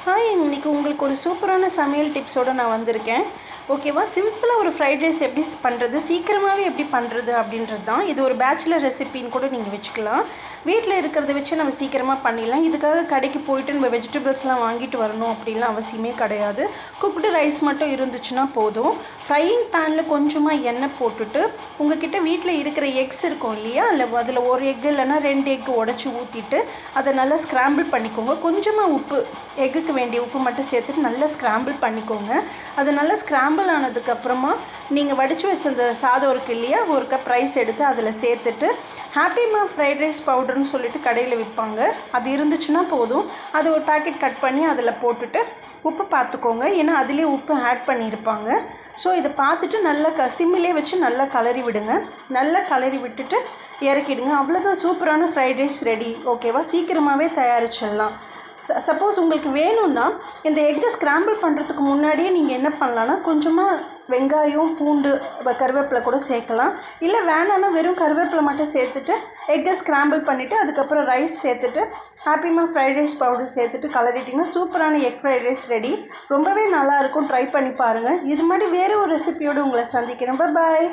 Hi, இன்னைக்கு உங்களுக்கு ஒரு சூப்பரான சமையல் டிப்ஸோடு நான் வந்திருக்கேன். ஓகேவா? சிம்பிளாக ஒரு ஃப்ரைட் ரைஸ் எப்படி பண்ணுறது, சீக்கிரமாகவே எப்படி பண்ணுறது அப்படின்றது தான். இது ஒரு பேச்சுலர் ரெசிபின்னு கூட நீங்கள் வச்சுக்கலாம். வீட்டில் இருக்கிறத வச்சு நம்ம சீக்கிரமாக பண்ணிடலாம். இதுக்காக கடைக்கு போயிட்டு நம்ம வெஜிடபிள்ஸ்லாம் வாங்கிட்டு வரணும் அப்படின்லாம் அவசியமே கிடையாது. குக்டு ரைஸ் மட்டும் இருந்துச்சுன்னா போதும். ஃப்ரையிங் பேனில் கொஞ்சமாக எண்ணெய் போட்டுட்டு உங்கள்கிட்ட வீட்டில் இருக்கிற எக்ஸ் இருக்கும் இல்லையா, அதில் ஒரு எக் இல்லைன்னா 2 எக் உடச்சி ஊற்றிட்டு அதை நல்லா ஸ்க்ராம்பிள் பண்ணிக்கோங்க. கொஞ்சமாக உப்பு, எக்குக்கு வேண்டிய உப்பு மட்டும் சேர்த்துட்டு நல்லா ஸ்க்ராம்பிள் பண்ணிக்கோங்க. அது நல்லா ஸ்க்ராம்பிள் ஆனதுக்கப்புறமா நீங்கள் வடித்து வச்ச அந்த சாதம் இருக்குது இல்லையா, ஒரு கப் ரைஸ் எடுத்து அதில் சேர்த்துட்டு ஹாப்பிமா ஃப்ரைட் ரைஸ் பவுடர்னு சொல்லிட்டு கடையில் விற்பாங்க. அது இருந்துச்சுன்னா போதும். அது ஒரு பேக்கெட் கட் பண்ணி அதில் போட்டுட்டு உப்பு பார்த்துக்கோங்க, ஏன்னா அதிலே உப்பு ஆட் பண்ணியிருப்பாங்க. ஸோ இதை பார்த்துட்டு நல்லா சிம்மிலே வச்சு நல்லா கலரி விடுங்க. நல்லா கலரி விட்டுட்டு இறக்கிடுங்க. அவ்வளோதான், சூப்பரான ஃப்ரைட் ரைஸ் ரெடி. ஓகேவா? சீக்கிரமாகவே தயாரிச்சிடலாம். சப்போஸ் உங்களுக்கு வேணும்னா இந்த எக்கை ஸ்க்ராம்பிள் பண்ணுறதுக்கு முன்னாடியே நீங்கள் என்ன பண்ணலான்னா, கொஞ்சமாக வெங்காயம், பூண்டு, கருவேப்பிலை கூட சேர்க்கலாம். இல்லை வேணான்னா வெறும் கருவேப்பிலை மட்டும் சேர்த்துட்டு எக்கை ஸ்க்ராம்பிள் பண்ணிவிட்டு அதுக்கப்புறம் ரைஸ் சேர்த்துட்டு ஹாப்பிமா ஃப்ரைட் ரைஸ் பவுடர் சேர்த்துட்டு கலரிட்டிங்கன்னா சூப்பரான எக் ஃப்ரைட் ரைஸ் ரெடி. ரொம்பவே நல்லாயிருக்கும். ட்ரை பண்ணி பாருங்கள். இது மாதிரி வேறு ஒரு ரெசிபியோடு உங்களை சந்திக்கிறேன். பாய்.